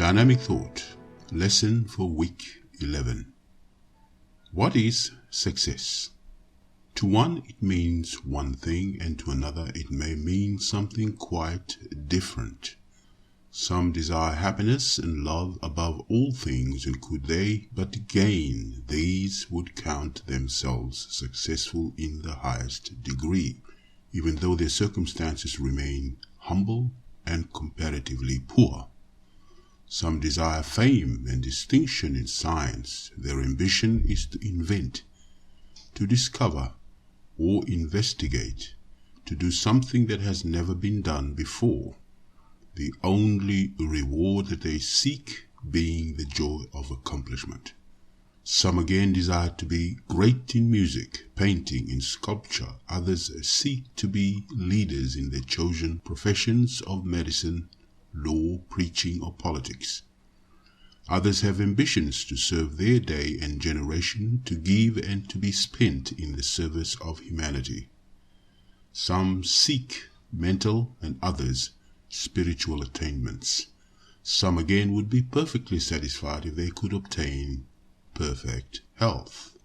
Dynamic Thought, Lesson for Week 11. What is success? To one it means one thing, and to another it may mean something quite different. Some desire happiness and love above all things, and could they but gain these would count themselves successful in the highest degree, even though their circumstances remain humble and comparatively poor. Some desire fame and distinction in science. Their ambition is to invent, to discover, or investigate, to do something that has never been done before, the only reward that they seek being the joy of accomplishment. Some again desire to be great in music, painting, and sculpture. Others seek to be leaders in their chosen professions of medicine, law, preaching, or politics. Others have ambitions to serve their day and generation, to give and to be spent in the service of humanity. Some seek mental and others spiritual attainments. Some again would be perfectly satisfied if they could obtain perfect health.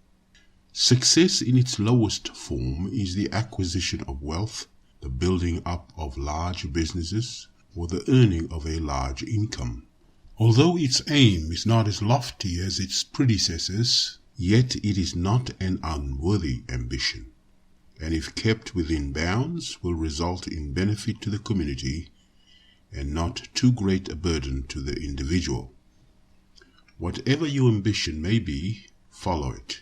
Success in its lowest form is the acquisition of wealth, the building up of large businesses, or the earning of a large income. Although its aim is not as lofty as its predecessors, yet it is not an unworthy ambition, and if kept within bounds will result in benefit to the community and not too great a burden to the individual. Whatever your ambition may be, follow it.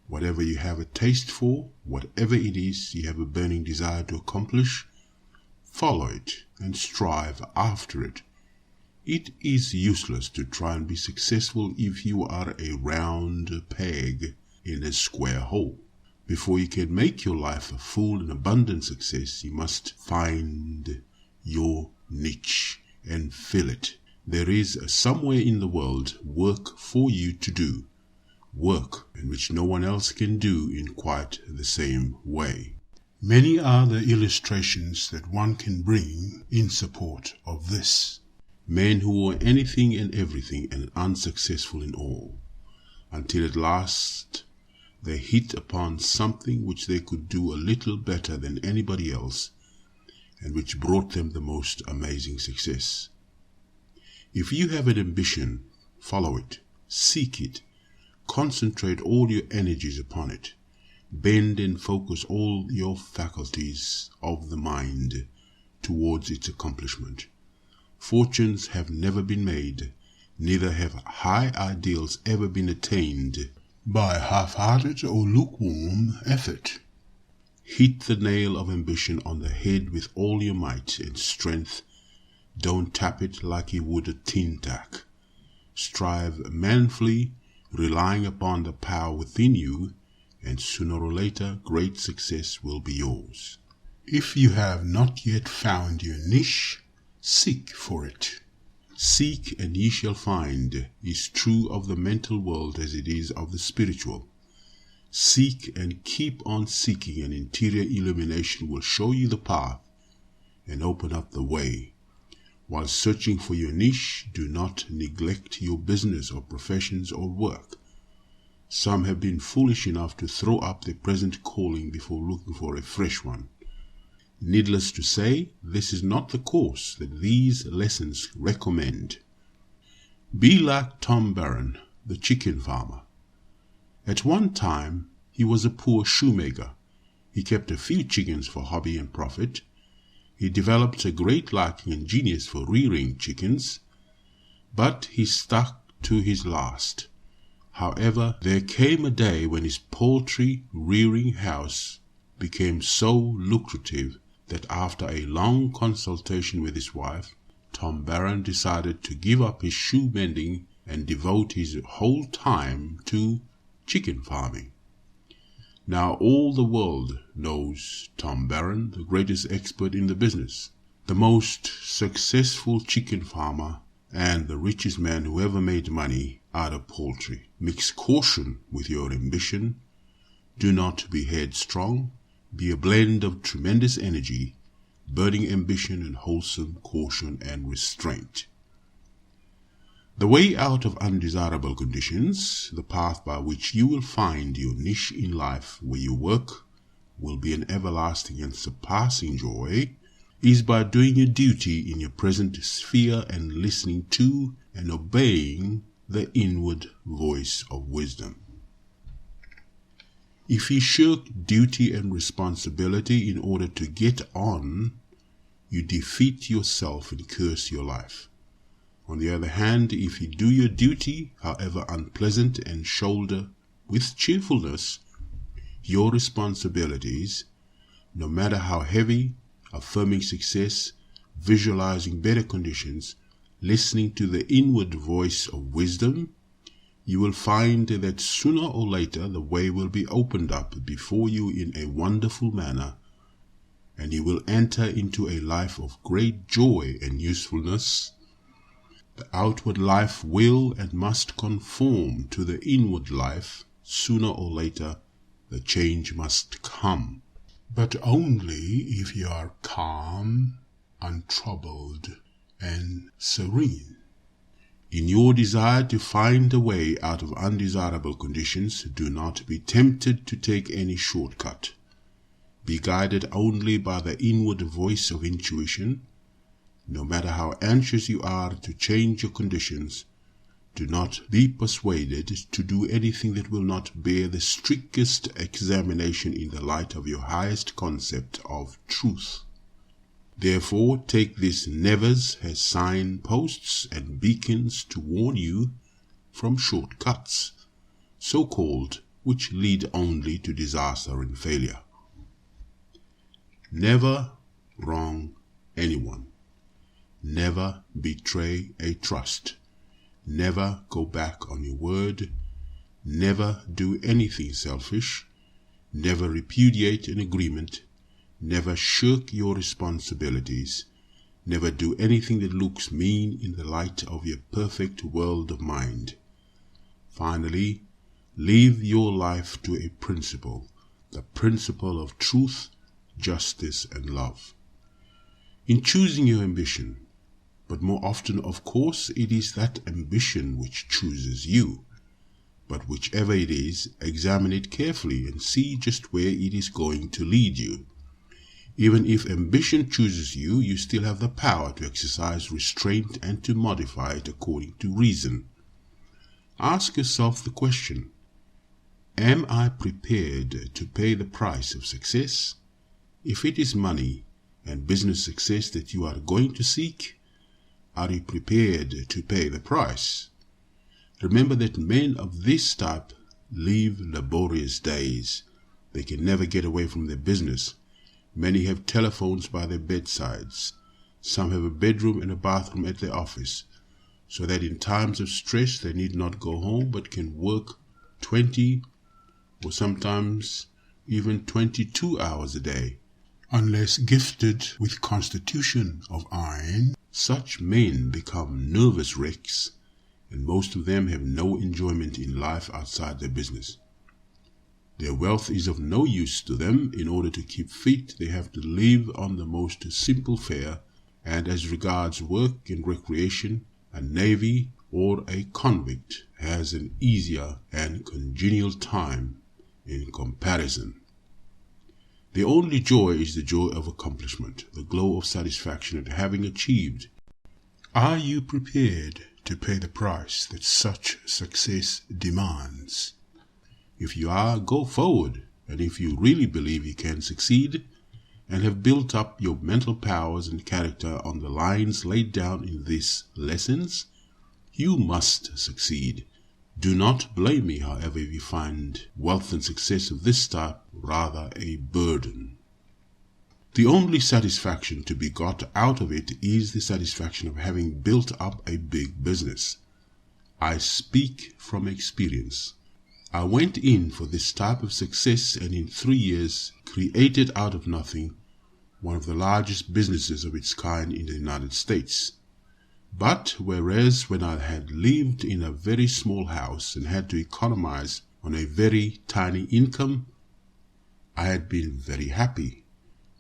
Whatever you have a taste for, whatever it is you have a burning desire to accomplish, follow it and strive after it. It is useless to try and be successful if you are a round peg in a square hole. Before you can make your life a full and abundant success, you must find your niche and fill it. There is somewhere in the world work for you to do, work in which no one else can do in quite the same way. Many are the illustrations that one can bring in support of this. Men who were anything and everything and unsuccessful in all, until at last they hit upon something which they could do a little better than anybody else, and which brought them the most amazing success. If you have an ambition, follow it, seek it, concentrate all your energies upon it, bend and focus all your faculties of the mind towards its accomplishment. Fortunes have never been made, neither have high ideals ever been attained by half-hearted or lukewarm effort. Hit the nail of ambition on the head with all your might and strength. Don't tap it like you would a tin tack. Strive manfully, relying upon the power within you, and sooner or later great success will be yours. If you have not yet found your niche, seek for it. Seek and ye shall find is true of the mental world as it is of the spiritual. Seek and keep on seeking, and interior illumination will show you the path and open up the way. While searching for your niche, do not neglect your business or professions or work. Some have been foolish enough to throw up their present calling before looking for a fresh one. Needless to say, this is not the course that these lessons recommend. Be like Tom Barron, the chicken farmer. At one time, he was a poor shoemaker. He kept a few chickens for hobby and profit. He developed a great liking and genius for rearing chickens, but he stuck to his last. However, there came a day when his poultry rearing house became so lucrative that after a long consultation with his wife, Tom Barron decided to give up his shoe mending and devote his whole time to chicken farming. Now all the world knows Tom Barron, the greatest expert in the business, the most successful chicken farmer, and the richest man who ever made money out of poultry. Mix caution with your ambition. Do not be headstrong. Be a blend of tremendous energy, burning ambition, and wholesome caution and restraint. The way out of undesirable conditions, the path by which you will find your niche in life where your work will be an everlasting and surpassing joy, is by doing your duty in your present sphere and listening to and obeying the inward voice of wisdom. If you shirk duty and responsibility in order to get on, you defeat yourself and curse your life. On the other hand, if you do your duty, however unpleasant, and shoulder with cheerfulness your responsibilities, no matter how heavy, affirming success, visualizing better conditions, listening to the inward voice of wisdom, you will find that sooner or later the way will be opened up before you in a wonderful manner, and you will enter into a life of great joy and usefulness. The outward life will and must conform to the inward life. Sooner or later the change must come, but only if you are calm, untroubled, and serene. In your desire to find a way out of undesirable conditions, do not be tempted to take any shortcut. Be guided only by the inward voice of intuition. No matter how anxious you are to change your conditions, do not be persuaded to do anything that will not bear the strictest examination in the light of your highest concept of truth. Therefore, take these nevers as signposts and beacons to warn you from shortcuts, so-called, which lead only to disaster and failure. Never wrong anyone. Never betray a trust. Never go back on your word. Never do anything selfish. Never repudiate an agreement. Never shirk your responsibilities. Never do anything that looks mean in the light of your perfect world of mind. Finally, live your life to a principle, the principle of truth, justice, and love. In choosing your ambition, but more often, of course, it is that ambition which chooses you. But whichever it is, examine it carefully and see just where it is going to lead you. Even if ambition chooses you, you still have the power to exercise restraint and to modify it according to reason. Ask yourself the question, am I prepared to pay the price of success? If it is money and business success that you are going to seek, are you prepared to pay the price? Remember that men of this type live laborious days. They can never get away from their business. Many have telephones by their bedsides. Some have a bedroom and a bathroom at their office, so that in times of stress they need not go home but can work 20 or sometimes even 22 hours a day. Unless gifted with constitution of iron, such men become nervous wrecks, and most of them have no enjoyment in life outside their business. Their wealth is of no use to them. In order to keep fit, they have to live on the most simple fare, and as regards work and recreation, a navy or a convict has an easier and congenial time in comparison. The only joy is the joy of accomplishment, the glow of satisfaction at having achieved. Are you prepared to pay the price that such success demands? If you are, go forward, and if you really believe you can succeed, and have built up your mental powers and character on the lines laid down in these lessons, you must succeed. Do not blame me, however, if you find wealth and success of this type rather a burden. The only satisfaction to be got out of it is the satisfaction of having built up a big business. I speak from experience. I went in for this type of success and in 3 years created out of nothing one of the largest businesses of its kind in the United States. But whereas when I had lived in a very small house and had to economize on a very tiny income, I had been very happy.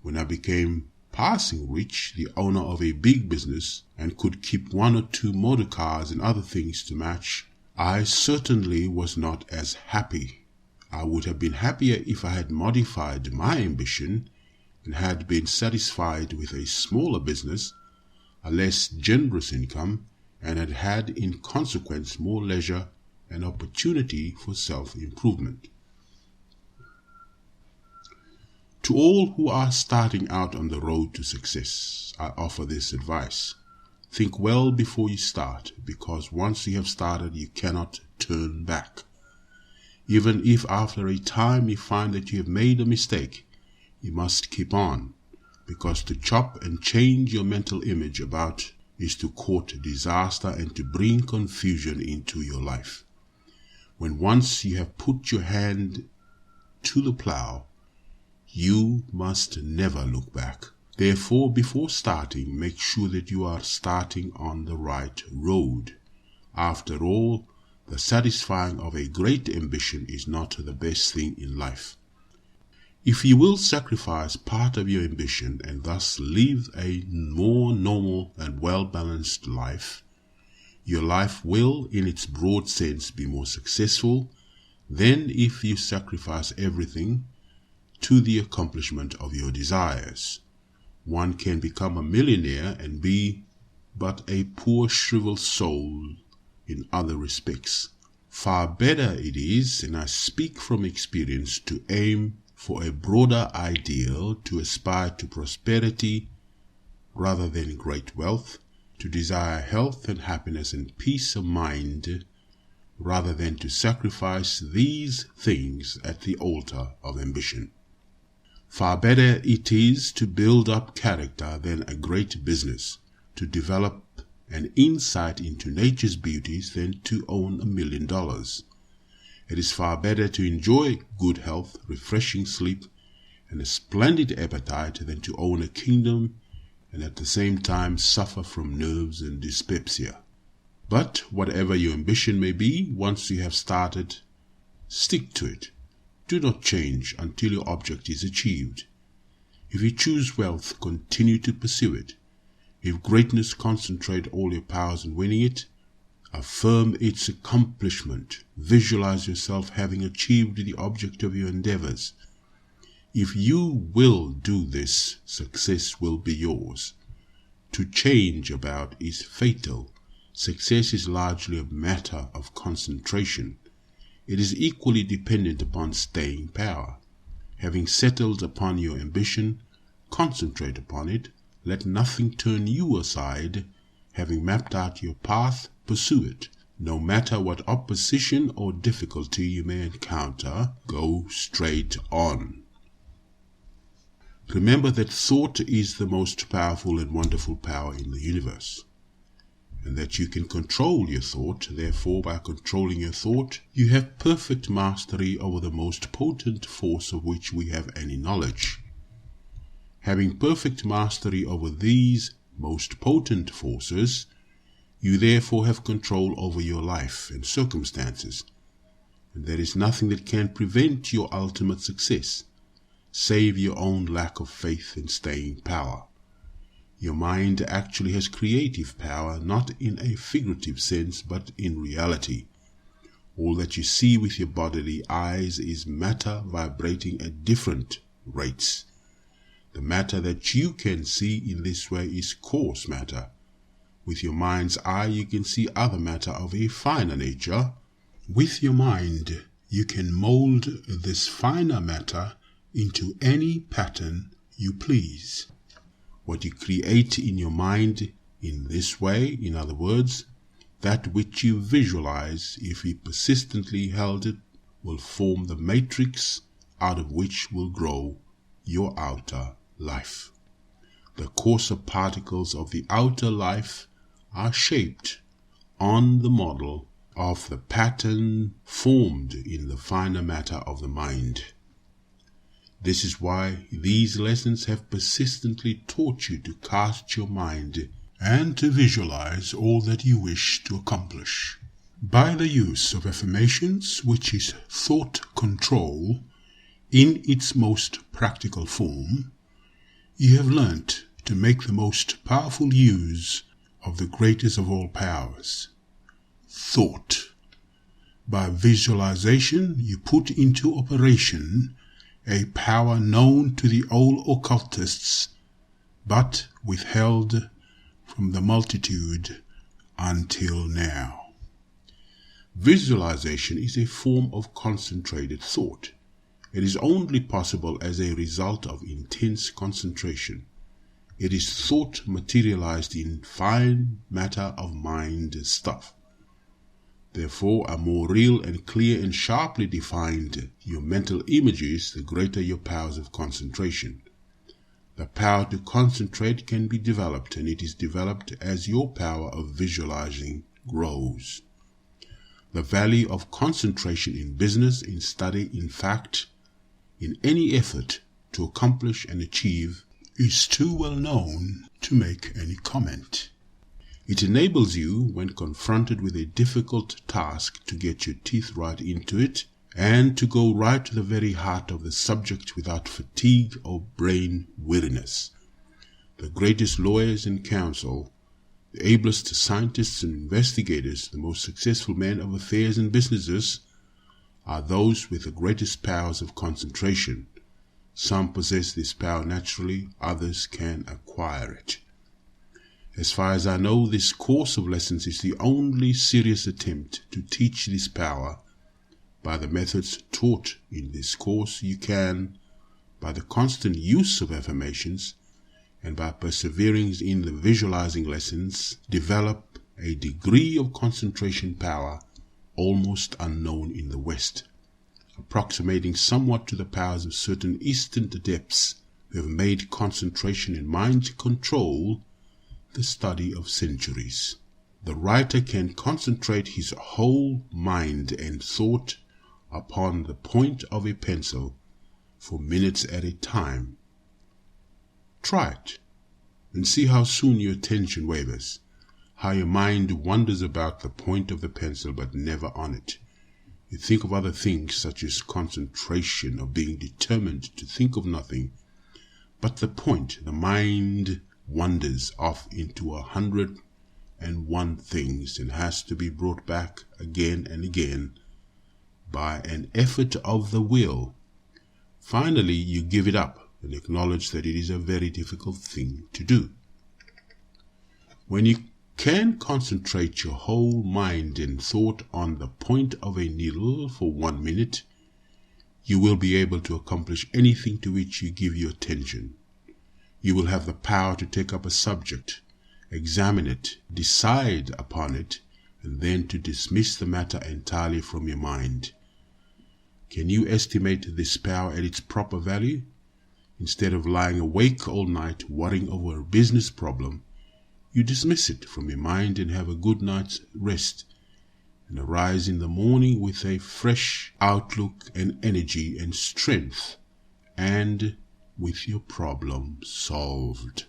When I became passing rich, the owner of a big business, and could keep 1 or 2 motor cars and other things to match, I certainly was not as happy. I would have been happier if I had modified my ambition and had been satisfied with a smaller business, a less generous income, and had had in consequence more leisure and opportunity for self-improvement. To all who are starting out on the road to success, I offer this advice. Think well before you start, because once you have started, you cannot turn back. Even if after a time you find that you have made a mistake, you must keep on, because to chop and change your mental image about is to court disaster and to bring confusion into your life. When once you have put your hand to the plow, you must never look back. Therefore, before starting, make sure that you are starting on the right road. After all, the satisfying of a great ambition is not the best thing in life. If you will sacrifice part of your ambition and thus live a more normal and well-balanced life, your life will, in its broad sense, be more successful than if you sacrifice everything to the accomplishment of your desires. One can become a millionaire and be but a poor shriveled soul in other respects. Far better it is, and I speak from experience, to aim for a broader ideal, to aspire to prosperity rather than great wealth, to desire health and happiness and peace of mind rather than to sacrifice these things at the altar of ambition. Far better it is to build up character than a great business, to develop an insight into nature's beauties than to own $1 million. It is far better to enjoy good health, refreshing sleep, and a splendid appetite than to own a kingdom and at the same time suffer from nerves and dyspepsia. But whatever your ambition may be, once you have started, stick to it. Do not change until your object is achieved. If you choose wealth, continue to pursue it. If greatness, concentrate all your powers in winning it. Affirm its accomplishment. Visualize yourself having achieved the object of your endeavors. If you will do this, success will be yours. To change about is fatal. Success is largely a matter of concentration. It is equally dependent upon staying power. Having settled upon your ambition, concentrate upon it. Let nothing turn you aside. Having mapped out your path, pursue it. No matter what opposition or difficulty you may encounter, go straight on. Remember that thought is the most powerful and wonderful power in the universe, and that you can control your thought. Therefore, by controlling your thought, you have perfect mastery over the most potent force of which we have any knowledge. Having perfect mastery over these most potent forces, you therefore have control over your life and circumstances, and there is nothing that can prevent your ultimate success, save your own lack of faith and staying power. Your mind actually has creative power, not in a figurative sense, but in reality. All that you see with your bodily eyes is matter vibrating at different rates. The matter that you can see in this way is coarse matter. With your mind's eye, you can see other matter of a finer nature. With your mind, you can mold this finer matter into any pattern you please. What you create in your mind in this way, in other words, that which you visualize, if you persistently held it, will form the matrix out of which will grow your outer life. The coarser particles of the outer life are shaped on the model of the pattern formed in the finer matter of the mind. This is why these lessons have persistently taught you to cast your mind and to visualize all that you wish to accomplish. By the use of affirmations, which is thought control in its most practical form, You have learnt to make the most powerful use of the greatest of all powers, thought. By visualization, you put into operation a power known to the old occultists, but withheld from the multitude until now. Visualization is a form of concentrated thought. It is only possible as a result of intense concentration. It is thought materialized in fine matter of mind stuff. Therefore, a more real and clear and sharply defined your mental image is, the greater your powers of concentration. The power to concentrate can be developed, and it is developed as your power of visualizing grows. The value of concentration in business, in study, in fact, in any effort to accomplish and achieve is too well known to make any comment. It enables you, when confronted with a difficult task, to get your teeth right into it and to go right to the very heart of the subject without fatigue or brain weariness. The greatest lawyers in counsel, the ablest scientists and investigators, the most successful men of affairs and businesses, are those with the greatest powers of concentration. Some possess this power naturally, others can acquire it. As far as I know, this course of lessons is the only serious attempt to teach this power. By the methods taught in this course, you can, by the constant use of affirmations and by persevering in the visualizing lessons, develop a degree of concentration power almost unknown in the West, approximating somewhat to the powers of certain Eastern adepts who have made concentration and mind control the study of centuries. The writer can concentrate his whole mind and thought upon the point of a pencil for minutes at a time. Try it and see how soon your attention wavers, how your mind wanders about the point of the pencil but never on it. You think of other things, such as concentration or being determined to think of nothing, but the point, the mind wanders off into 101 things and has to be brought back again and again by an effort of the will. Finally, you give it up and acknowledge that it is a very difficult thing to do. When you can concentrate your whole mind and thought on the point of a needle for 1 minute, you will be able to accomplish anything to which you give your attention. You will have the power to take up a subject, examine it, decide upon it, and then to dismiss the matter entirely from your mind. Can you estimate this power at its proper value? Instead of lying awake all night worrying over a business problem, you dismiss it from your mind and have a good night's rest, and arise in the morning with a fresh outlook and energy and strength, and with your problem solved.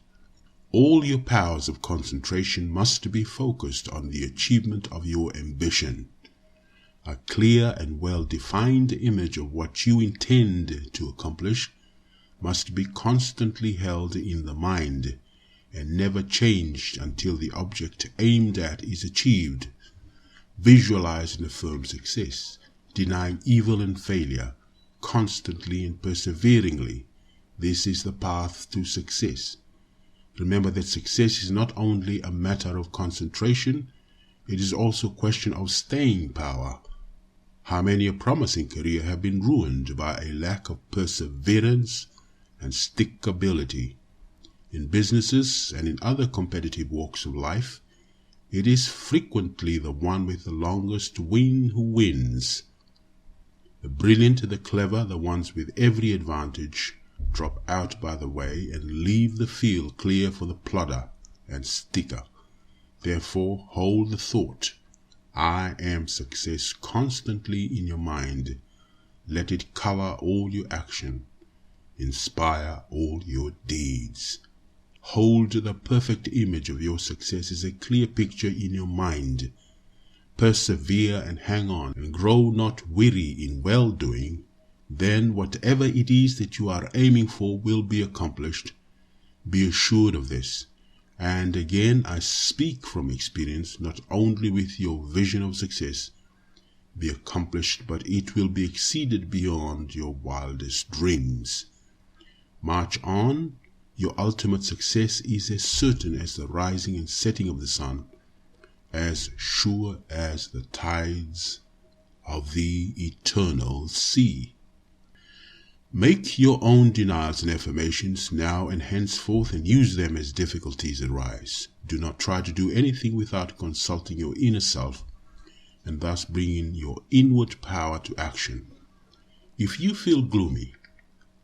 All your powers of concentration must be focused on the achievement of your ambition. A clear and well-defined image of what you intend to accomplish must be constantly held in the mind and never changed until the object aimed at is achieved. Visualize and affirm success, denying evil and failure, constantly and perseveringly. This is the path to success. Remember that success is not only a matter of concentration, it is also a question of staying power. How many a promising career have been ruined by a lack of perseverance and stickability? In businesses and in other competitive walks of life, it is frequently the one with the longest win who wins. The brilliant, the clever, the ones with every advantage, drop out by the way and leave the field clear for the plodder and sticker. Therefore, hold the thought, I am success, constantly in your mind. Let it cover all your action, inspire all your deeds. Hold the perfect image of your success as a clear picture in your mind. Persevere and hang on, and grow not weary in well-doing. Then whatever it is that you are aiming for will be accomplished, Be assured of this. And again, I speak from experience. Not only with your vision of success be accomplished, but it will be exceeded beyond your wildest dreams. March on. Your ultimate success is as certain as the rising and setting of the sun, as sure as the tides of the eternal sea. Make your own denials and affirmations now and henceforth, and use them as difficulties arise. Do not try to do anything without consulting your inner self, and thus bringing your inward power to action. If you feel gloomy,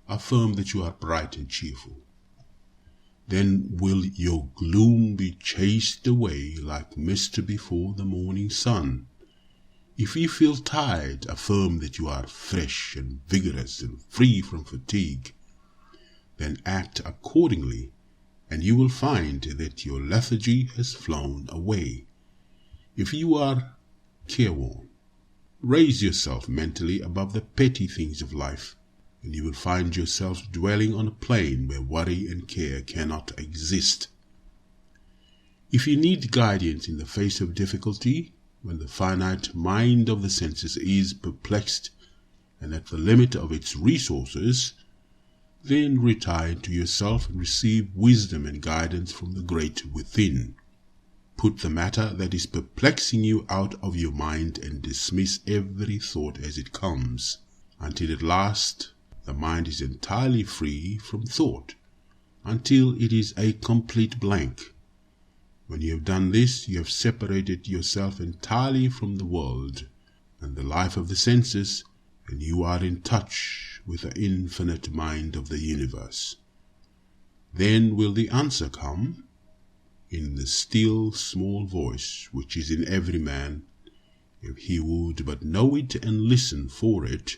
affirm that you are bright and cheerful. Then will your gloom be chased away like mist before the morning sun. If you feel tired, affirm that you are fresh and vigorous and free from fatigue. Then act accordingly, and you will find that your lethargy has flown away. If you are careworn, raise yourself mentally above the petty things of life, and you will find yourself dwelling on a plane where worry and care cannot exist. If you need guidance in the face of difficulty, when the finite mind of the senses is perplexed and at the limit of its resources, then retire to yourself and receive wisdom and guidance from the great within. Put the matter that is perplexing you out of your mind and dismiss every thought as it comes, until at last the mind is entirely free from thought, until it is a complete blank. When you have done this, you have separated yourself entirely from the world and the life of the senses, and you are in touch with the infinite mind of the universe. Then will the answer come, in the still small voice which is in every man, if he would but know it and listen for it.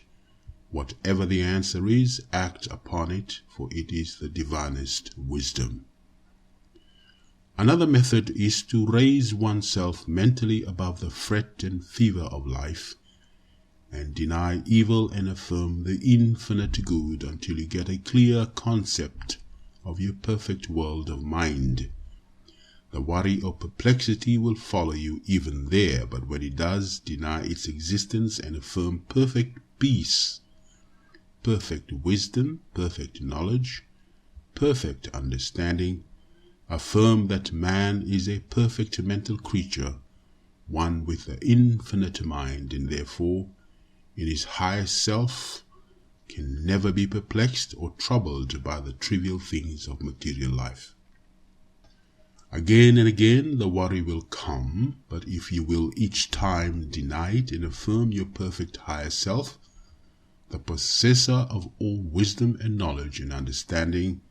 Whatever the answer is, act upon it, for it is the divinest wisdom. Another method is to raise oneself mentally above the fret and fever of life, and deny evil and affirm the infinite good until you get a clear concept of your perfect world of mind. The worry or perplexity will follow you even there, but when it does, deny its existence and affirm perfect peace, perfect wisdom, perfect knowledge, perfect understanding. Affirm that man is a perfect mental creature, one with the infinite mind, and therefore, in his highest self, can never be perplexed or troubled by the trivial things of material life. Again and again the worry will come, but if you will each time deny it and affirm your perfect higher self, the possessor of all wisdom and knowledge and understanding,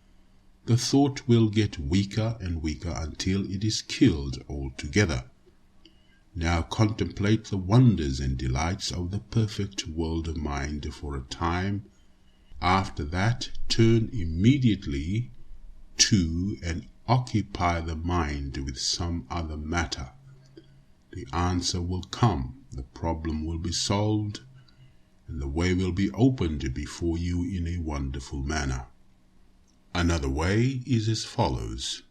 the thought will get weaker and weaker until it is killed altogether. Now contemplate the wonders and delights of the perfect world of mind for a time. After that, turn immediately to and occupy the mind with some other matter. The answer will come, the problem will be solved, and the way will be opened before you in a wonderful manner. Another way is as follows.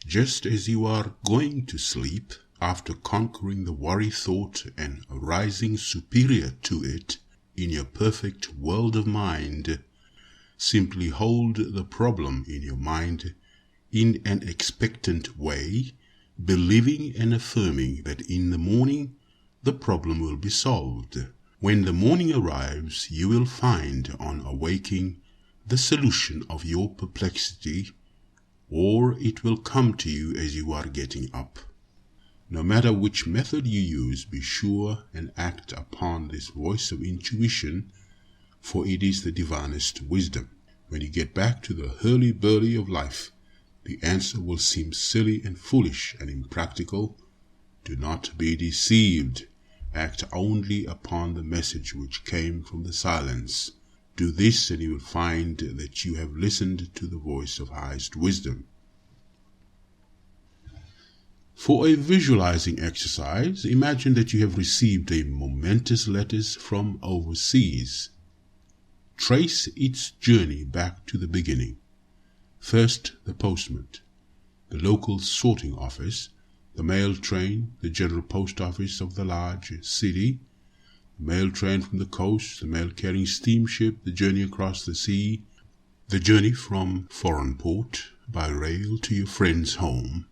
Just as you are going to sleep, after conquering the worry thought and arising superior to it in your perfect world of mind, simply hold the problem in your mind in an expectant way, believing and affirming that in the morning the problem will be solved. When the morning arrives, you will find on awaking the solution of your perplexity, or it will come to you as you are getting up. No matter which method you use, be sure and act upon this voice of intuition, for it is the divinest wisdom. When you get back to the hurly-burly of life, the answer will seem silly and foolish and impractical. Do not be deceived. Act only upon the message which came from the silence. Do this, and you will find that you have listened to the voice of highest wisdom. For a visualizing exercise, imagine that you have received a momentous letter from overseas. Trace its journey back to the beginning. First, the postman, the local sorting office, the mail train, the general post office of the large city, the mail train from the coast, the mail-carrying steamship, the journey across the sea, the journey from foreign port by rail to your friend's home,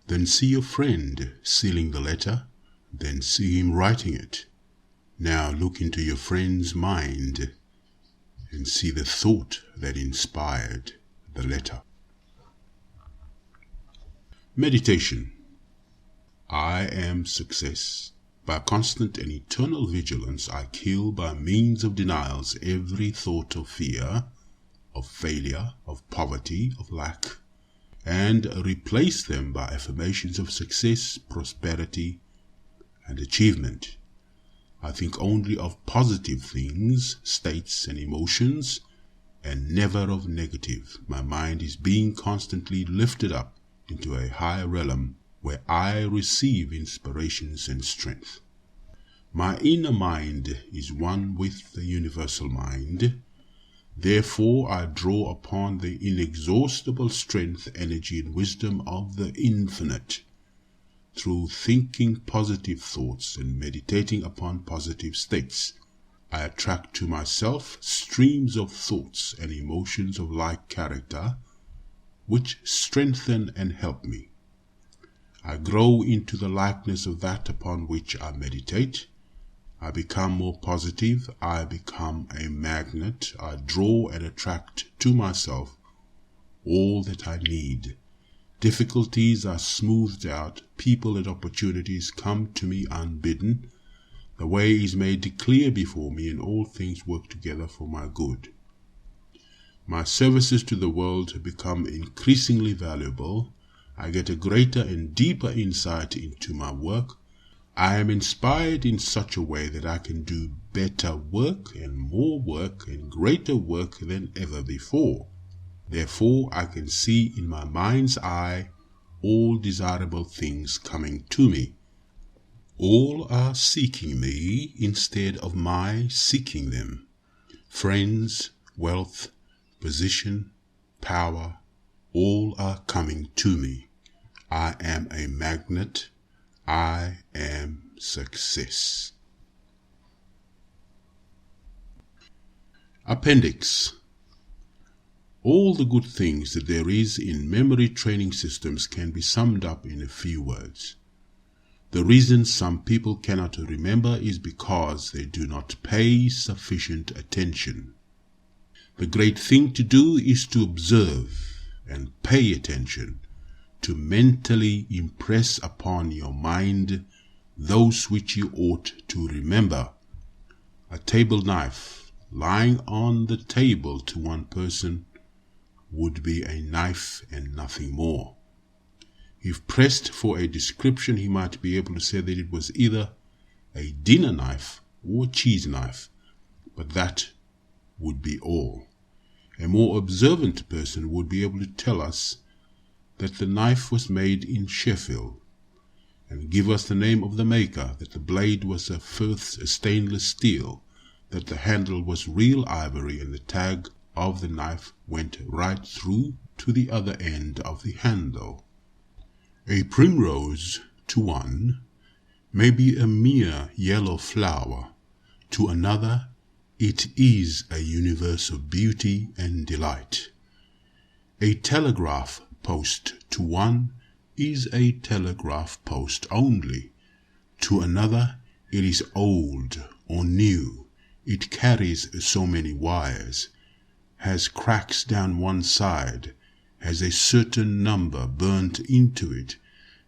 then see your friend sealing the letter, then see him writing it. Now look into your friend's mind and see the thought that inspired the letter. Meditation. I am success. By constant and eternal vigilance, I kill by means of denials every thought of fear, of failure, of poverty, of lack, and replace them by affirmations of success, prosperity, and achievement. I think only of positive things, states, and emotions, and never of negative. My mind is being constantly lifted up into a higher realm where I receive inspirations and strength. My inner mind is one with the universal mind. Therefore, I draw upon the inexhaustible strength, energy, and wisdom of the infinite. Through thinking positive thoughts and meditating upon positive states, I attract to myself streams of thoughts and emotions of like character, which strengthen and help me. I grow into the likeness of that upon which I meditate. I become more positive. I become a magnet. I draw and attract to myself all that I need. Difficulties are smoothed out. People and opportunities come to me unbidden. The way is made clear before me, and all things work together for my good. My services to the world have become increasingly valuable. I get a greater and deeper insight into my work. I am inspired in such a way that I can do better work and more work and greater work than ever before. Therefore, I can see in my mind's eye all desirable things coming to me. All are seeking me instead of my seeking them. Friends, wealth, position, power, all are coming to me. I am a magnet. I am success. Appendix. All the good things that there is in memory training systems can be summed up in a few words. The reason some people cannot remember is because they do not pay sufficient attention. The great thing to do is to observe and pay attention, to mentally impress upon your mind those which you ought to remember. A table knife lying on the table to one person would be a knife and nothing more. If pressed for a description, he might be able to say that it was either a dinner knife or a cheese knife, but that would be all. A more observant person would be able to tell us that the knife was made in Sheffield, and give us the name of the maker, that the blade was a Firth's stainless steel, that the handle was real ivory, and the tag of the knife went right through to the other end of the handle. A primrose, to one, may be a mere yellow flower. To another, it is a universe of beauty and delight. A telegraph post to one is a telegraph post only. To another, it is old or new. It carries so many wires, has cracks down one side, has a certain number burnt into it,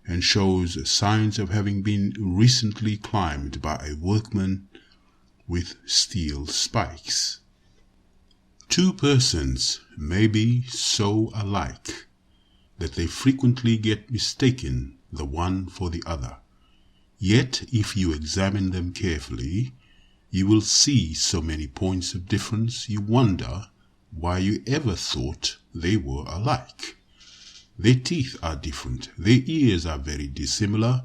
and shows signs of having been recently climbed by a workman with steel spikes. Two persons may be so alike that they frequently get mistaken the one for the other. Yet if you examine them carefully, you will see so many points of difference you wonder why you ever thought they were alike. Their teeth are different, their ears are very dissimilar,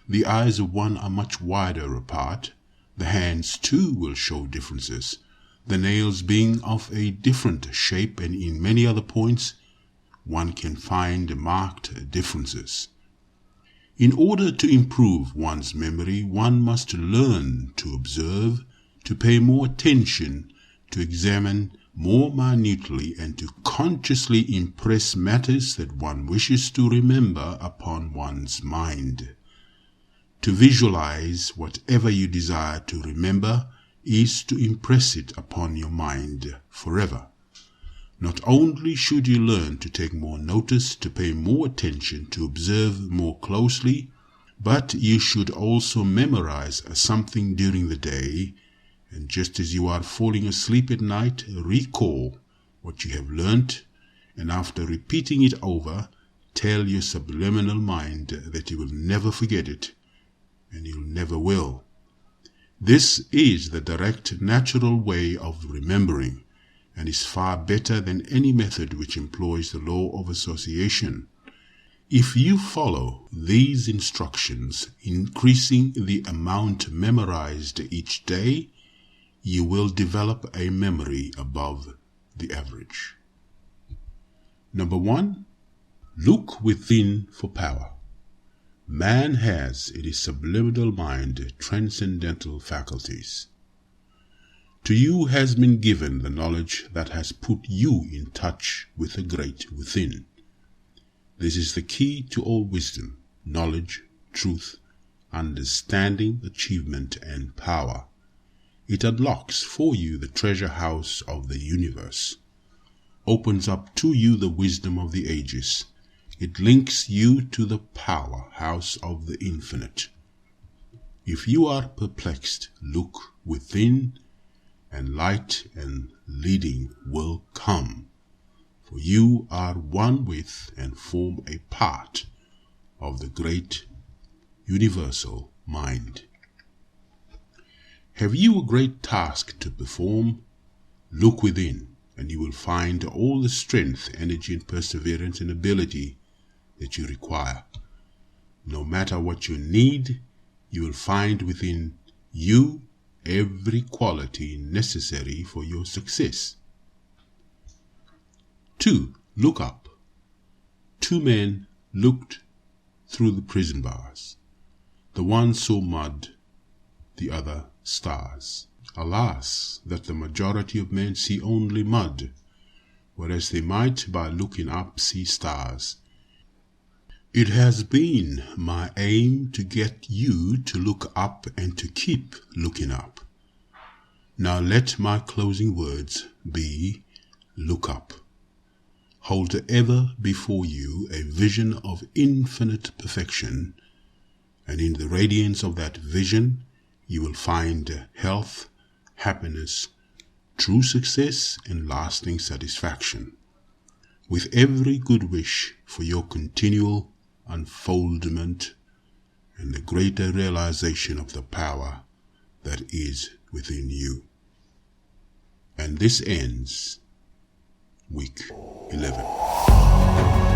the eyes of one are much wider apart, the hands too will show differences, the nails being of a different shape, and in many other points one can find marked differences. In order to improve one's memory, one must learn to observe, to pay more attention, to examine more minutely, and to consciously impress matters that one wishes to remember upon one's mind. To visualize whatever you desire to remember is to impress it upon your mind forever. Not only should you learn to take more notice, to pay more attention, to observe more closely, but you should also memorize something during the day, and just as you are falling asleep at night, recall what you have learnt, and after repeating it over, tell your subliminal mind that you will never forget it, and you never will. This is the direct, natural way of remembering, and is far better than any method which employs the law of association. If you follow these instructions, increasing the amount memorized each day, you will develop a memory above the average. Number 1, look within for power. Man has in his subliminal mind transcendental faculties. To you has been given the knowledge that has put you in touch with the great within. This is the key to all wisdom, knowledge, truth, understanding, achievement, and power. It unlocks for you the treasure house of the universe, opens up to you the wisdom of the ages. It links you to the power house of the infinite. If you are perplexed, look within, and light and leading will come, for you are one with and form a part of the great universal mind. Have you a great task to perform? Look within, and you will find all the strength, energy, and perseverance and ability that you require. No matter what you need, you will find within you every quality necessary for your success. 2. Look up. 2 men looked through the prison bars. The one saw mud, the other stars. Alas, that the majority of men see only mud, whereas they might, by looking up, see stars. It has been my aim to get you to look up and to keep looking up. Now let my closing words be, look up. Hold ever before you a vision of infinite perfection, and in the radiance of that vision you will find health, happiness, true success, and lasting satisfaction. With every good wish for your continual unfoldment and the greater realization of the power that is within you. And this ends week 11.